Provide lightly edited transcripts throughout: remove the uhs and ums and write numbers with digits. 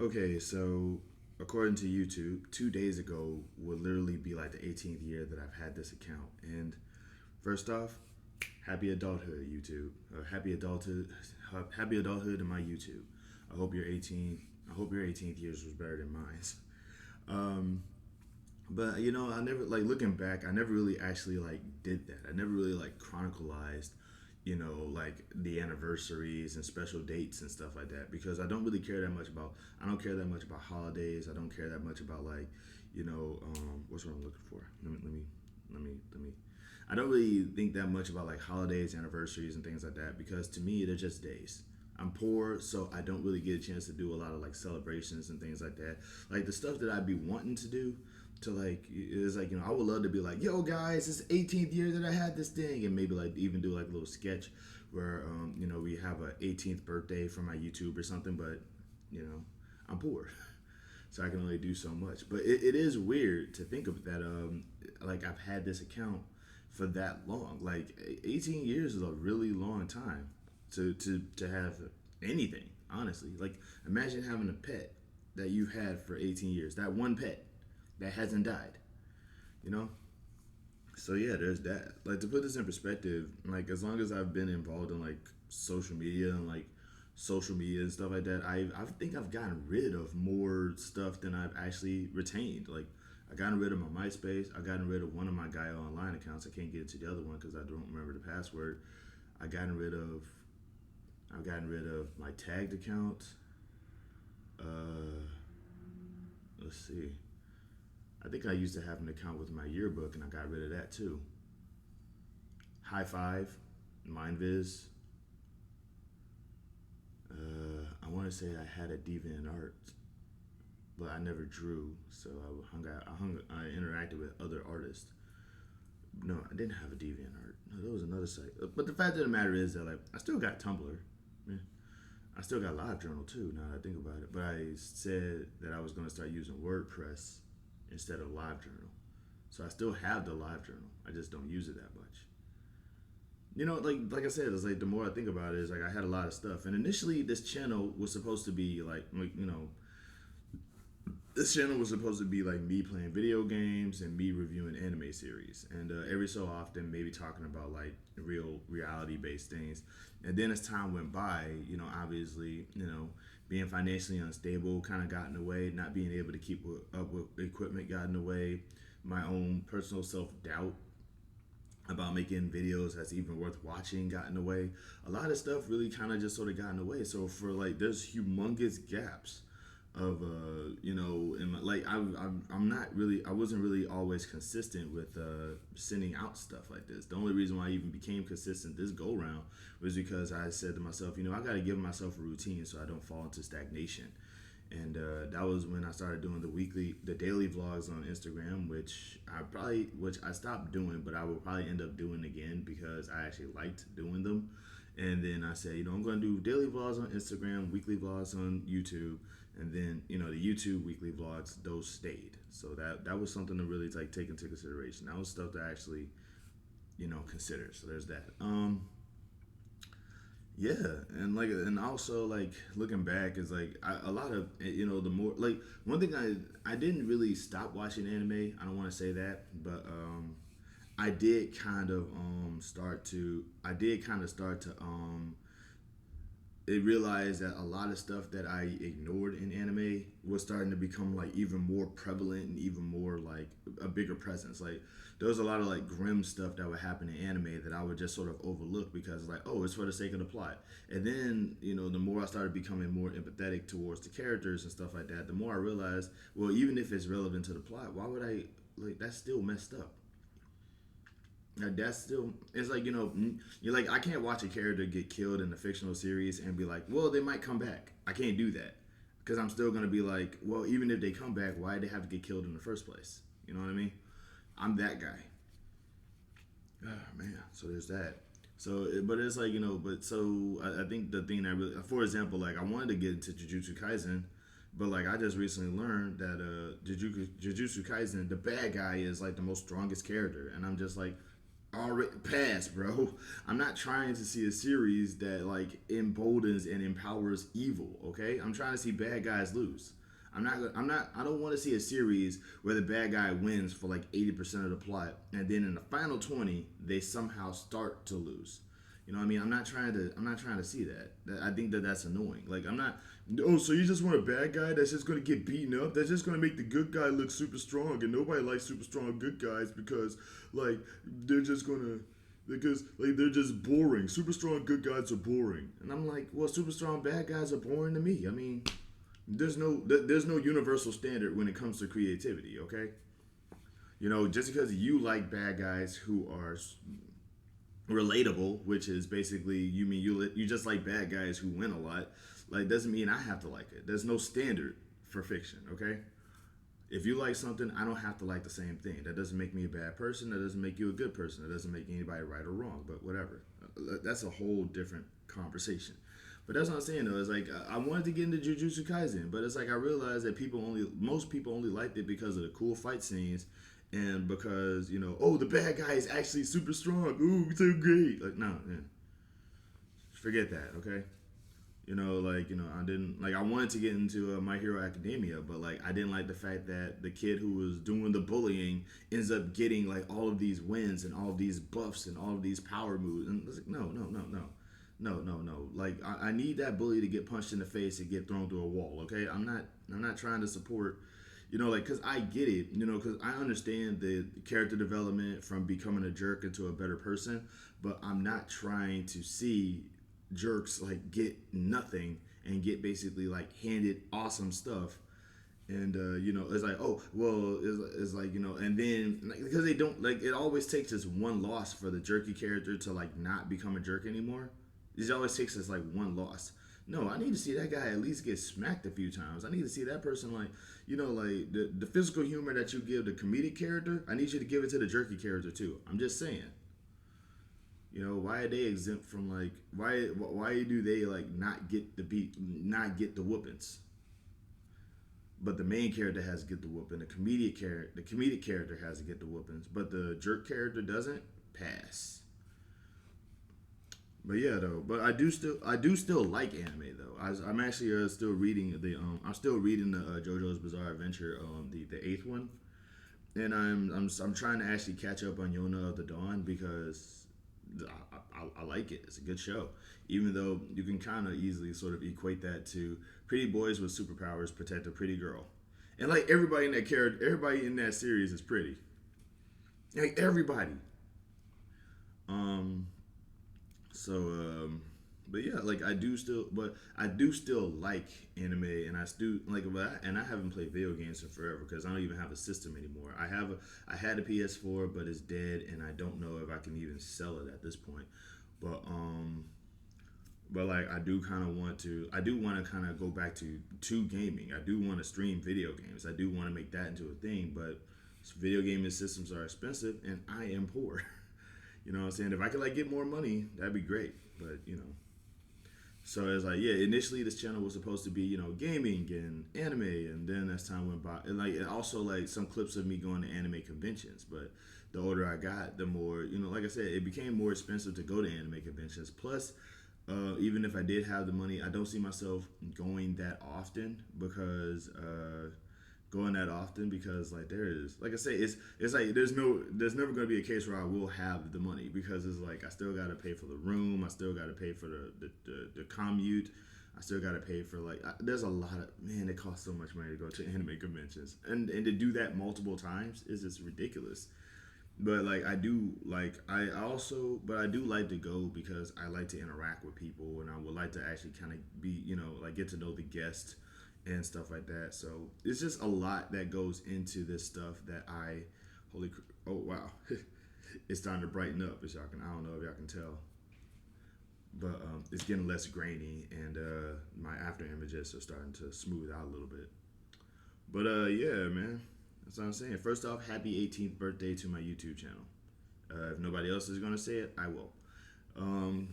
Okay, so according to YouTube, 2 days ago would literally be like the 18th year that I've had this account. And first off, happy adulthood, YouTube. Happy adulthood to my YouTube. I hope your 18. I hope your 18th years was better than mine. Um, but I never like looking back. I never really actually like did that. I never really like chronicalized, like the anniversaries and special dates and stuff like that because I don't really care that much about. I don't care that much about holidays. I don't care that much about like, what's what I'm looking for. Let me. I don't really think that much about like holidays, anniversaries, and things like that because to me they're just days. I'm poor, so I don't really get a chance to do a lot of like celebrations and things like that. Like the stuff that I'd be wanting to do, to like it's like I would love to be like, yo guys, it's 18th year that I had this thing, and maybe like even do like a little sketch where we have a 18th birthday for my YouTube or something. But you know, I'm poor, so I can only do so much. But it is weird to think of that. Like I've had this account for that long. Like 18 years is a really long time to have anything. Honestly, like imagine having a pet that you've had for 18 years. That one pet that hasn't died. You know. So yeah, there's that. Like to put this in perspective, like as long as I've been involved in like social media and like social media and stuff like that, I think I've gotten rid of more stuff than I've actually retained. Like I gotten rid of my MySpace. I gotten rid of one of my guy online accounts. I can't get into the other one because I don't remember the password. I gotten rid of. I've gotten rid of my tagged account. Uh, let's see. I think I used to have an account with my yearbook, and I got rid of that too. High Five, MindViz. I want to say I had a DeviantArt, but I never drew, so I interacted with other artists. No, I didn't have a DeviantArt. No, that was another site. But the fact of the matter is that like I still got Tumblr. Yeah. I still got LiveJournal too. Now that I think about it, but I said that I was going to start using WordPress instead of LiveJournal. So I still have the LiveJournal. I just don't use it that much. Like I said, it's like the more I think about it, it's like I had a lot of stuff. And initially, this channel was supposed to be this channel was supposed to be like me playing video games and me reviewing anime series, and every so often maybe talking about like real reality based things. And then as time went by, obviously, being financially unstable kind of got in the way. Not being able to keep up with equipment got in the way. My own personal self doubt about making videos that's even worth watching got in the way. A lot of stuff really kind of just sort of got in the way. So for like, there's humongous gaps of in my, like I'm not really, I wasn't really always consistent with sending out stuff like this. The only reason why I even became consistent this go round was because I said to myself, I got to give myself a routine so I don't fall into stagnation. And that was when I started doing the daily vlogs on Instagram, which I stopped doing, but I will probably end up doing again because I actually liked doing them. And then I said, I'm going to do daily vlogs on Instagram, weekly vlogs on YouTube, and then the YouTube weekly vlogs, those stayed. So that was something to really like take into consideration. That was stuff to actually consider. So there's that. Yeah, and also like looking back is like a lot of the more like one thing I didn't really stop watching anime. I don't want to say that, but I did kind of start to realized that a lot of stuff that I ignored in anime was starting to become like even more prevalent and even more like a bigger presence. Like there was a lot of like grim stuff that would happen in anime that I would just sort of overlook because like, oh, it's for the sake of the plot. And then the more I started becoming more empathetic towards the characters and stuff like that, the more I realized, well, even if it's relevant to the plot, why would I like that's still messed up. Like that's still, it's like you're like, I can't watch a character get killed in a fictional series and be like, well, they might come back. I can't do that because I'm still gonna be like, well, even if they come back, why did they have to get killed in the first place? You know what I mean? I'm that guy. Oh man, so there's that. So, but it's like but so I think the thing that really, for example, like I wanted to get into Jujutsu Kaisen, but like I just recently learned that Jujutsu Kaisen, the bad guy is like the most strongest character, and I'm just like, already past, bro. I'm not trying to see a series that like emboldens and empowers evil. Okay, I'm trying to see bad guys lose. I'm not. I'm not. I don't want to see a series where the bad guy wins for like 80% of the plot, and then in the final 20, they somehow start to lose. You know what I mean? I'm not trying to. I'm not trying to see that. I think that that's annoying. Like I'm not. Oh, so you just want a bad guy that's just gonna get beaten up? That's just gonna make the good guy look super strong, and nobody likes super strong good guys because like they're just gonna because like they're just boring. Super strong good guys are boring, and I'm like, well, super strong bad guys are boring to me. I mean, there's no universal standard when it comes to creativity. Okay, you know, just because you like bad guys who are relatable, which is basically you mean you just like bad guys who win a lot, like doesn't mean I have to like it. There's no standard for fiction. Okay, if you like something, I don't have to like the same thing. That doesn't make me a bad person. That doesn't make you a good person. That doesn't make anybody right or wrong. But whatever. That's a whole different conversation. But that's what I'm saying though. It's like I wanted to get into Jujutsu Kaisen, but it's like I realized that most people only liked it because of the cool fight scenes, and because oh, the bad guy is actually super strong. Ooh, so great. Like no, man, forget that. Okay. I didn't like. I wanted to get into My Hero Academia, but like, I didn't like the fact that the kid who was doing the bullying ends up getting like all of these wins and all of these buffs and all of these power moves. And it's like, no, no, no, no, no, no, no. Like, I need that bully to get punched in the face and get thrown through a wall. Okay, I'm not trying to support. Like, cause I get it. Cause I understand the character development from becoming a jerk into a better person, but I'm not trying to see jerks like get nothing and get basically like handed awesome stuff, and it's like, oh well, it's like, and then like, because they don't like, it always takes just one loss for the jerky character to like not become a jerk anymore. It always takes us like one loss. No, I need to see that guy at least get smacked a few times. I need to see that person like, like the physical humor that you give the comedic character, I need you to give it to the jerky character too. I'm just saying. Why are they exempt from like why do they like not get the beat, not get the whoopings? But the main character has to get the whooping. The comedic character has to get the whoopings, but the jerk character doesn't pass. But yeah, though. But I do still like anime though. I'm actually still reading I'm still reading the JoJo's Bizarre Adventure, the eighth one, and I'm trying to actually catch up on Yona of the Dawn because I like it. It's a good show, even though you can kind of easily sort of equate that to pretty boys with superpowers protect a pretty girl, and like everybody in that series is pretty, like everybody. Um, but yeah, like I do still like anime, and I still like, and I haven't played video games in forever because I don't even have a system anymore. I had a PS4, but it's dead, and I don't know if I can even sell it at this point. But like I do want to kind of go back to gaming. I do want to stream video games. I do want to make that into a thing, but video gaming systems are expensive, and I am poor. You know what I'm saying? If I could like get more money, that'd be great. But so it's like, yeah. Initially, this channel was supposed to be gaming and anime, and then as time went by, and like, and also like some clips of me going to anime conventions. But the older I got, the more like I said, it became more expensive to go to anime conventions. Plus, even if I did have the money, I don't see myself going that often because like there is, like I say, it's like there's never going to be a case where I will have the money because it's like I still got to pay for the room, I still got to pay for the commute, I still got to pay for like there's a lot of, man, it costs so much money to go to anime conventions, and to do that multiple times is just ridiculous. But like I do like I also but I do like to go because I like to interact with people, and I would like to actually kind of be like get to know the guest and stuff like that. So it's just a lot that goes into this stuff that oh wow, it's starting to brighten up, as y'all can, I don't know if y'all can tell, but it's getting less grainy, and my after images are starting to smooth out a little bit. But yeah, man, that's what I'm saying. First off, happy 18th birthday to my YouTube channel. If nobody else is gonna say it, I will. Um,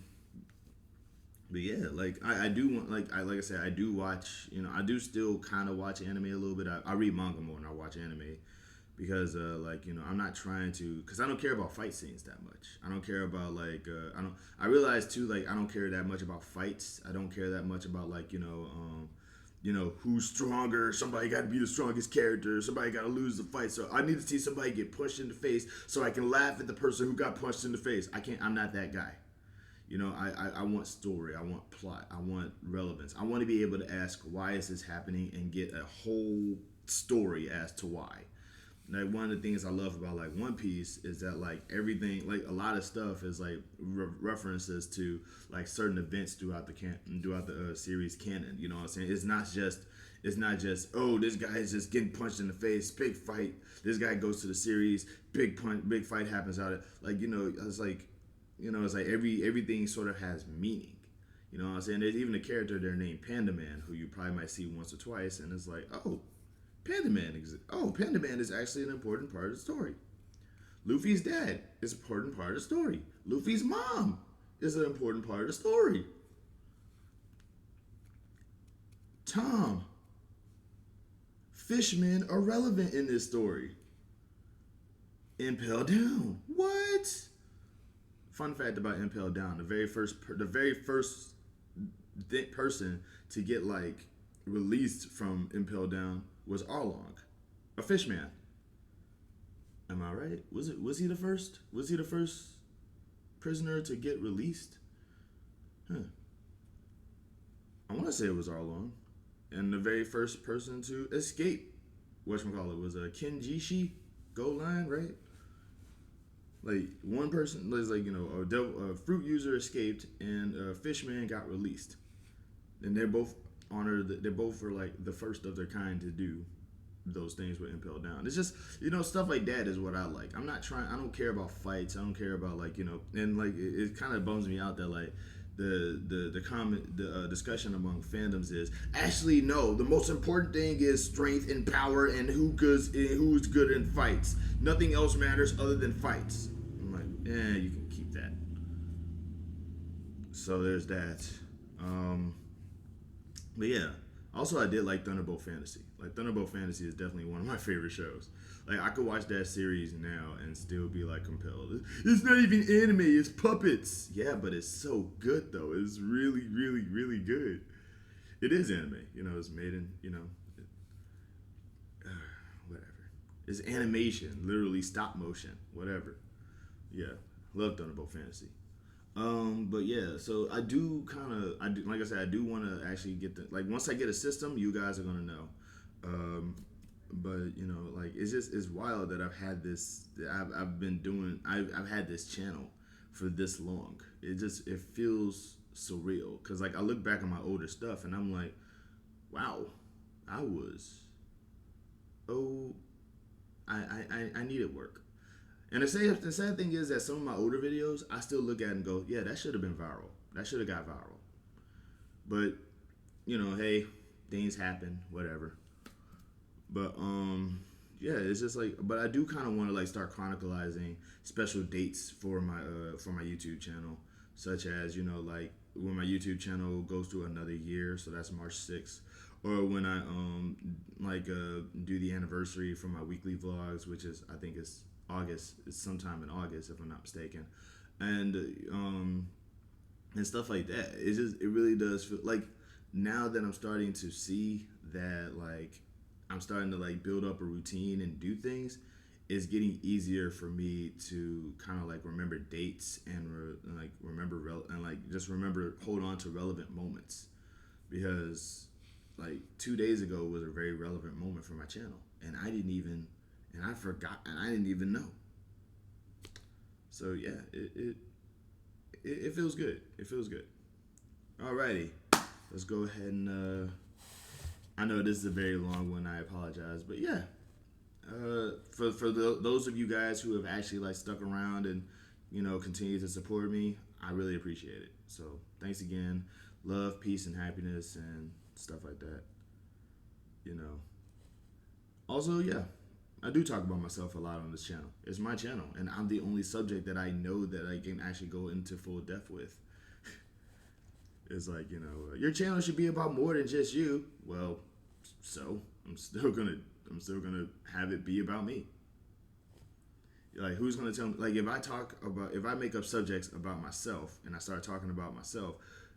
but yeah, like I do want, like I said, I do still kind of watch anime a little bit. I read manga more than I watch anime. because like I'm not trying to, because I don't care about fight scenes that much. I don't care about like I realize too, like I don't care that much about fights. I don't care that much about like who's stronger. Somebody got to be the strongest character. Somebody got to lose the fight. So I need to see somebody get punched in the face so I can laugh at the person who got punched in the face. I can't. I'm not that guy. I want story. I want plot. I want relevance. I want to be able to ask, why is this happening, and get a whole story as to why. Like, one of the things I love about like One Piece is that like everything, like a lot of stuff is like references to like certain events throughout the series canon. You know what I'm saying? It's not just, oh, this guy is just getting punched in the face, big fight. This guy goes to the series, big fight happens out of, like, it's like everything sort of has meaning. You know what I'm saying? There's even a character there named Panda Man who you probably might see once or twice, and it's like, oh, Panda Man Panda Man is actually an important part of the story. Luffy's dad is an important part of the story. Luffy's mom is an important part of the story. Tom, fishmen are relevant in this story. Impel Down. What? Fun fact about Impel Down: the very first person to get like released from Impel Down was Arlong, a fishman. Am I right? Was he the first? Was he the first prisoner to get released? Huh. I want to say it was Arlong, and the very first person to escape, whatchamacallit, was a Kenjishi Gold Line, right? Like, one person was like, a fruit user escaped and a fishman got released, and they're both honored. They're both for like the first of their kind to do those things with Impel Down. It's just, stuff like that is what I like. I don't care about fights. I don't care about like, and like it kind of bums me out that like the discussion among fandoms is, actually no, the most important thing is strength and power and who's good in fights. Nothing else matters other than fights. I'm like, you can keep that. So there's that. But yeah, also I did like Thunderbolt Fantasy. Like, Thunderbolt Fantasy is definitely one of my favorite shows. Like, I could watch that series now and still be like compelled. It's not even anime, it's puppets. Yeah, but it's so good though. It's really, really, really good. It is anime. It's made in, whatever. It's animation, literally stop motion, whatever. Yeah, love Thunderbolt Fantasy. But yeah, so I do like I said, I do want to actually get once I get a system, you guys are gonna know. But like, it's wild that I've had this channel for this long. It feels surreal, because like I look back on my older stuff and I'm like, wow, I was, I needed work. And the sad thing is that some of my older videos, I still look at and go, yeah, that should have been viral. That should have got viral. But, hey, things happen, whatever. But, yeah, it's just like, but I do kind of want to like start chronicalizing special dates for my YouTube channel, such as, like when my YouTube channel goes through another year, so that's March 6th. Or when I do the anniversary for my weekly vlogs, which is, I think it's August. It's sometime in August, if I'm not mistaken, and stuff like that. It really does feel like, now that I'm starting to see that, like, I'm starting to like build up a routine and do things, it's getting easier for me to kind of like remember dates and hold on to relevant moments, because like 2 days ago was a very relevant moment for my channel, and I forgot, and I didn't even know. So yeah, it feels good. It feels good. Alrighty, let's go ahead and. I know this is a very long one. I apologize, but yeah, for those of you guys who have actually like stuck around and continue to support me, I really appreciate it. So thanks again. Love, peace, and happiness, and stuff like that. Also, yeah, I do talk about myself a lot on this channel. It's my channel, and I'm the only subject that I know that I can actually go into full depth with. It's like, your channel should be about more than just you. Well, so I'm still gonna have it be about me. Like, who's gonna tell me? Like, if I make up subjects about myself and I start talking about myself,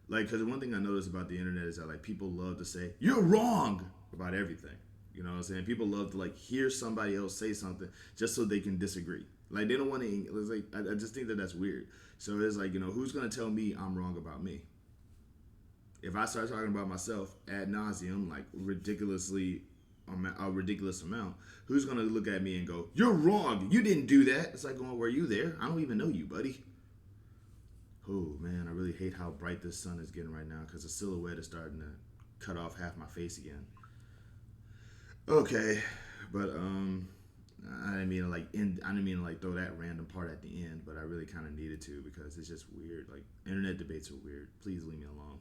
like, because one thing I notice about the internet is that like people love to say you're wrong about everything. You know what I'm saying? People love to like hear somebody else say something just so they can disagree. Like they don't want to. It's like I just think that that's weird. So it's like, who's gonna tell me I'm wrong about me? If I start talking about myself ad nauseum, like a ridiculous amount, who's gonna look at me and go, "You're wrong. You didn't do that." It's like going, "Were you there? I don't even know you, buddy." Oh man, I really hate how bright this sun is getting right now because the silhouette is starting to cut off half my face again. Okay, but I didn't mean to I didn't mean to like throw that random part at the end, but I really kind of needed to because it's just weird. Like internet debates are weird. Please leave me alone.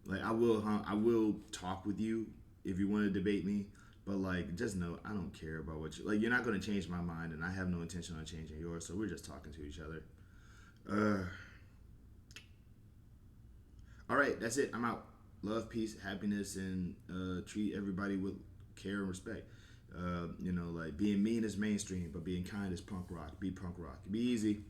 Like I will talk with you if you want to debate me, but like just know I don't care about what you like. You're not going to change my mind, and I have no intention on changing yours. So we're just talking to each other. Uh, all right, that's it. I'm out. Love, peace, happiness, and treat everybody with care and respect. Like being mean is mainstream, but being kind is punk rock. Be punk rock. Be easy.